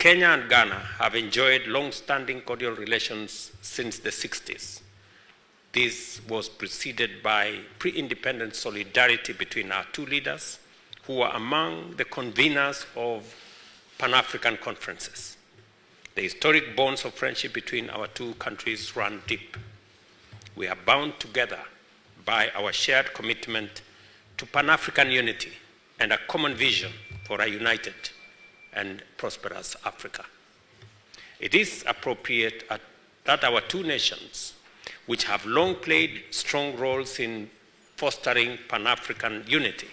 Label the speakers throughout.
Speaker 1: Kenya and Ghana have enjoyed long-standing cordial relations since the 60s. This was preceded by pre-independent solidarity between our two leaders, who were among the conveners of Pan-African conferences. The historic bonds of friendship between our two countries run deep. We are bound together by our shared commitment to Pan-African unity and a common vision for a united and prosperous Africa. It is appropriate that our two nations, which have long played strong roles in fostering Pan-African unity,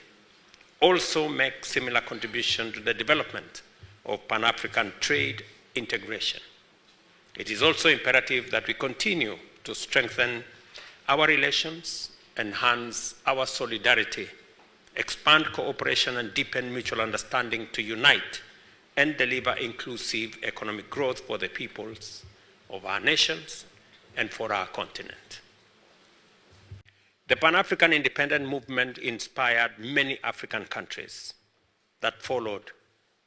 Speaker 1: also make similar contribution to the development of Pan-African trade integration. It is also imperative that we continue to strengthen our relations, enhance our solidarity, expand cooperation, and deepen mutual understanding to unite and deliver inclusive economic growth for the peoples of our nations and for our continent. The Pan-African independent movement inspired many African countries that followed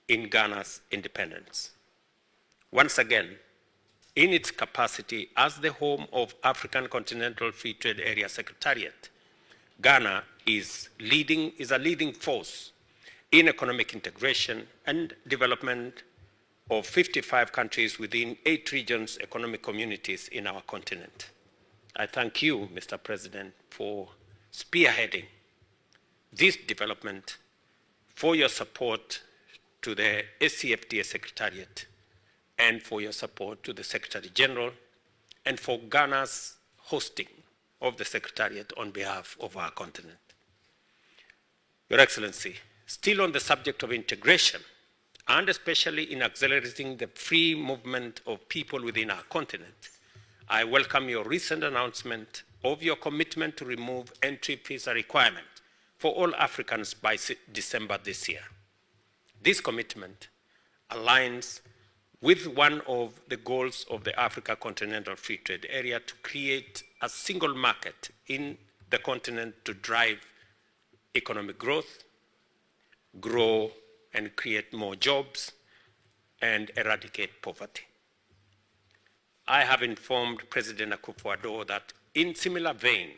Speaker 1: in Ghana's independence. Once again, in its capacity as the home of African Continental Free Trade Area Secretariat, Ghana is a leading force in economic integration and development of 55 countries within 8 regions, economic communities in our continent. I thank you, Mr. President, for spearheading this development, for your support to the ACFTA Secretariat, and for your support to the Secretary General, and for Ghana's hosting of the Secretariat on behalf of our continent. Your Excellency, still on the subject of integration, and especially in accelerating the free movement of people within our continent, I welcome your recent announcement of your commitment to remove entry visa requirement for all Africans by December this year. This commitment aligns with one of the goals of the Africa Continental Free Trade Area to create a single market in the continent to drive economic growth, grow and create more jobs, and eradicate poverty. I have informed President Akufo-Addo that in similar vein,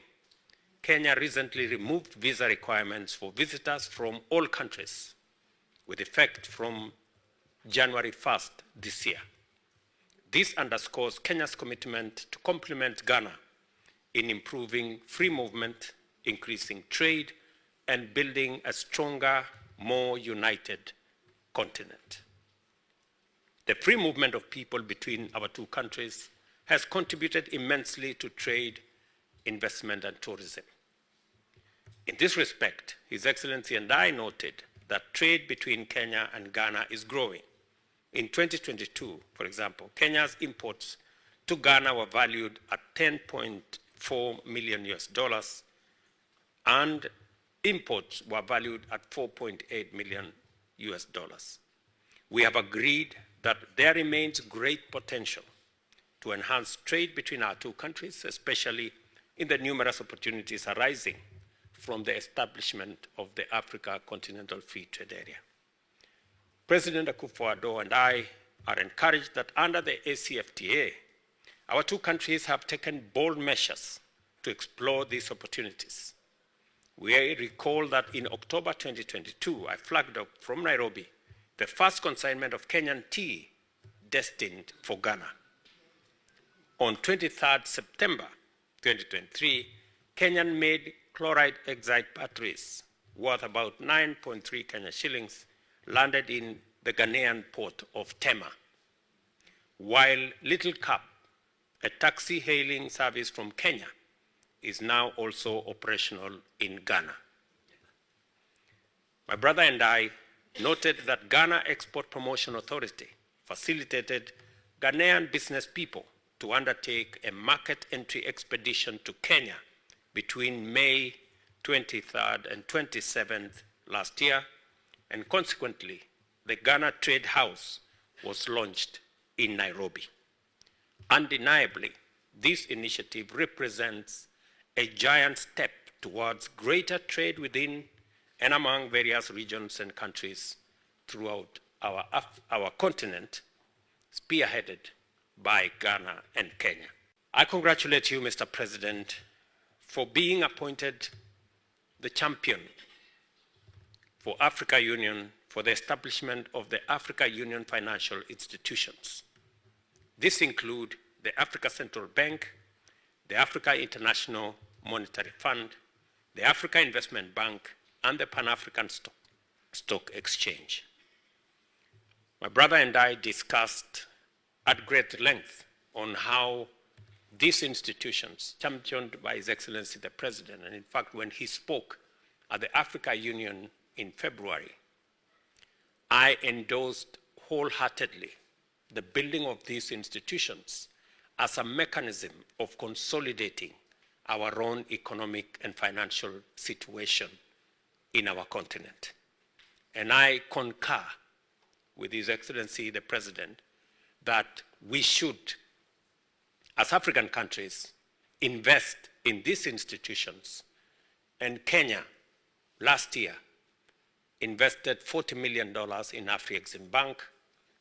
Speaker 1: Kenya recently removed visa requirements for visitors from all countries with effect from January 1st this year. This underscores Kenya's commitment to complement Ghana in improving free movement, increasing trade, and building a stronger, more united continent. The free movement of people between our two countries has contributed immensely to trade, investment, and tourism. In this respect, His Excellency and I noted that trade between Kenya and Ghana is growing. In 2022, for example, Kenya's imports to Ghana were valued at $10.4 million and imports were valued at $4.8 million. We have agreed that there remains great potential to enhance trade between our two countries, especially in the numerous opportunities arising from the establishment of the Africa Continental Free Trade Area. President Akufo-Addo and I are encouraged that under the ACFTA, our two countries have taken bold measures to explore these opportunities. We recall that in October 2022, I flagged up from Nairobi the first consignment of Kenyan tea destined for Ghana. On 23rd September 2023, Kenyan-made chloride exide batteries worth about 9.3 Kenya shillings landed in the Ghanaian port of Tema, while Little Cab, a taxi hailing service from Kenya, is now also operational in Ghana. My brother and I noted that Ghana Export Promotion Authority facilitated Ghanaian business people to undertake a market entry expedition to Kenya between May 23rd and 27th last year, and consequently, the Ghana Trade House was launched in Nairobi. Undeniably, this initiative represents a giant step towards greater trade within and among various regions and countries throughout our continent, spearheaded by Ghana and Kenya. I congratulate you, Mr. President, for being appointed the champion for Africa Union for the establishment of the Africa Union financial institutions. This include the Africa Central Bank, the Africa International Monetary Fund, the Africa Investment Bank, and the Pan-African Stock Exchange. My brother and I discussed at great length on how these institutions, championed by His Excellency the President, and in fact when he spoke at the Africa Union in February, I endorsed wholeheartedly the building of these institutions as a mechanism of consolidating our own economic and financial situation in our continent. And I concur with His Excellency the President that we should, as African countries, invest in these institutions. And Kenya, last year, invested $40 million in Afrexim Bank.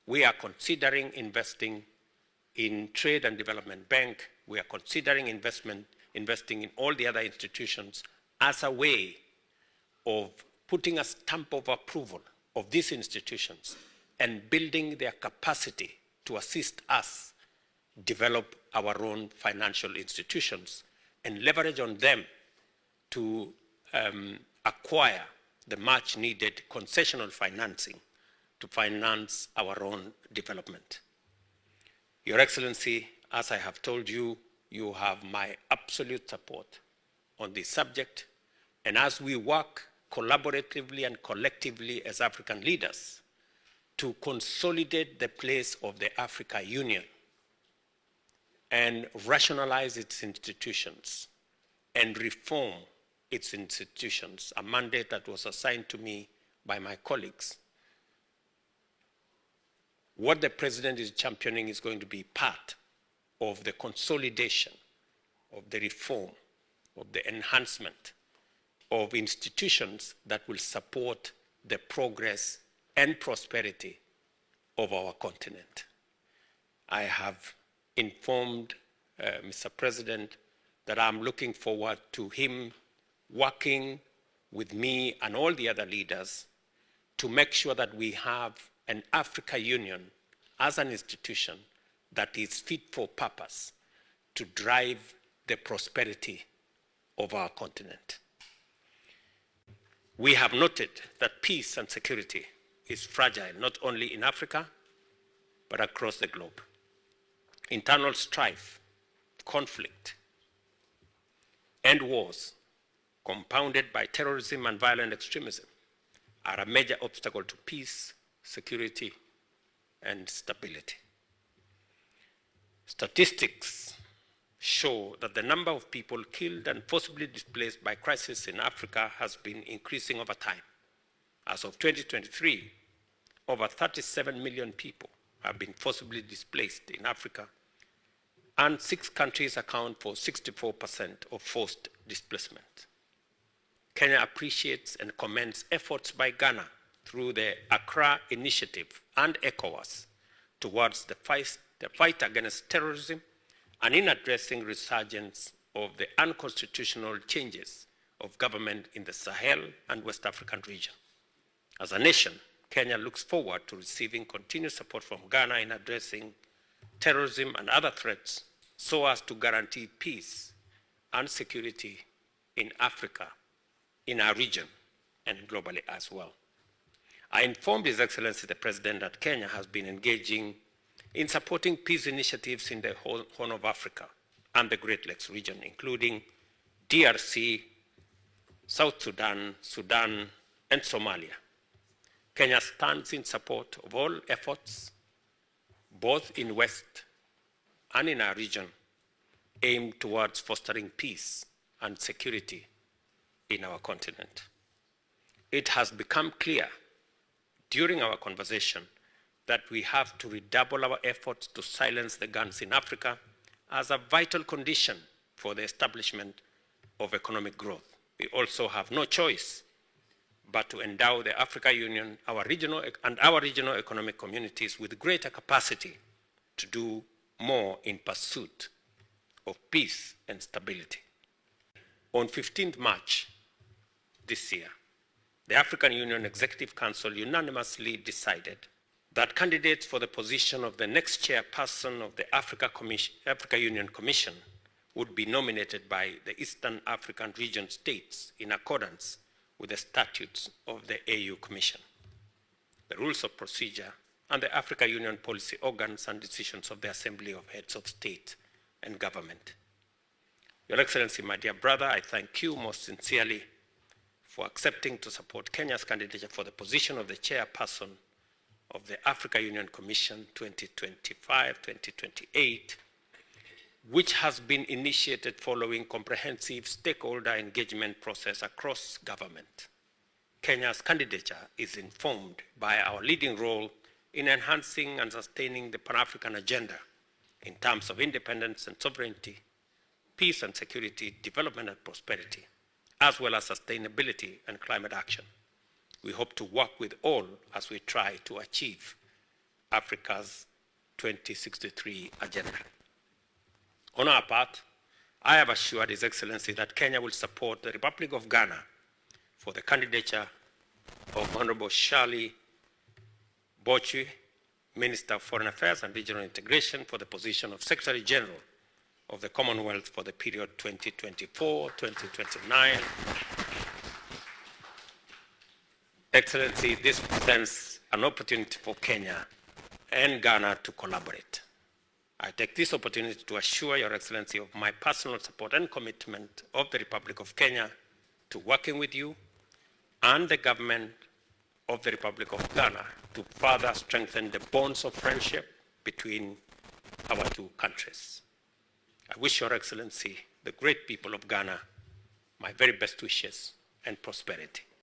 Speaker 1: We are considering investing in Trade and Development Bank. We are considering investing in all the other institutions as a way of putting a stamp of approval of these institutions and building their capacity to assist us develop our own financial institutions and leverage on them to acquire the much needed concessional financing to finance our own development. Your Excellency, as I have told you, you have my absolute support on this subject. And as we work collaboratively and collectively as African leaders to consolidate the place of the Africa Union and rationalize its institutions and reform its institutions, a mandate that was assigned to me by my colleagues, what the President is championing is going to be part of the consolidation, of the reform, of the enhancement of institutions that will support the progress and prosperity of our continent. I have informed Mr. President that I'm looking forward to him working with me and all the other leaders to make sure that we have an Africa Union as an institution that is fit for purpose to drive the prosperity of our continent. We have noted that peace and security is fragile, not only in Africa, but across the globe. Internal strife, conflict, and wars, compounded by terrorism and violent extremism, are a major obstacle to peace, security, and stability. Statistics show that the number of people killed and forcibly displaced by crisis in Africa has been increasing over time. As of 2023, over 37 million people have been forcibly displaced in Africa, and 6 countries account for 64% of forced displacement. Kenya appreciates and commends efforts by Ghana through the Accra Initiative and ECOWAS towards the fight against terrorism and in addressing resurgence of the unconstitutional changes of government in the Sahel and West African region. As a nation, Kenya looks forward to receiving continued support from Ghana in addressing terrorism and other threats so as to guarantee peace and security in Africa, in our region, and globally as well. I informed His Excellency the President that Kenya has been engaging in supporting peace initiatives in the Horn of Africa and the Great Lakes region, including DRC, South Sudan, Sudan, and Somalia. Kenya stands in support of all efforts, both in West and in our region, aimed towards fostering peace and security in our continent. It has become clear during our conversation that we have to redouble our efforts to silence the guns in Africa as a vital condition for the establishment of economic growth. We also have no choice but to endow the Africa Union, our regional economic communities with greater capacity to do more in pursuit of peace and stability. On 15th March this year, the African Union Executive Council unanimously decided that candidates for the position of the next chairperson of the Africa Union Commission would be nominated by the Eastern African region states in accordance with the statutes of the AU Commission, the rules of procedure, and the Africa Union policy organs and decisions of the Assembly of Heads of State and Government. Your Excellency, my dear brother, I thank you most sincerely for accepting to support Kenya's candidature for the position of the chairperson of the Africa Union Commission 2025-2028, which has been initiated following comprehensive stakeholder engagement process across government. Kenya's candidature is informed by our leading role in enhancing and sustaining the Pan-African agenda in terms of independence and sovereignty, peace and security, development and prosperity, as well as sustainability and climate action. We hope to work with all as we try to achieve Africa's 2063 agenda. On our part, I have assured His Excellency that Kenya will support the Republic of Ghana for the candidature of Honorable Shirley Bochwe, Minister of Foreign Affairs and Regional Integration, for the position of Secretary General of the Commonwealth for the period 2024-2029. Excellency, this presents an opportunity for Kenya and Ghana to collaborate. I take this opportunity to assure Your Excellency of my personal support and commitment of the Republic of Kenya to working with you and the government of the Republic of Ghana to further strengthen the bonds of friendship between our two countries. I wish Your Excellency, the great people of Ghana, my very best wishes and prosperity.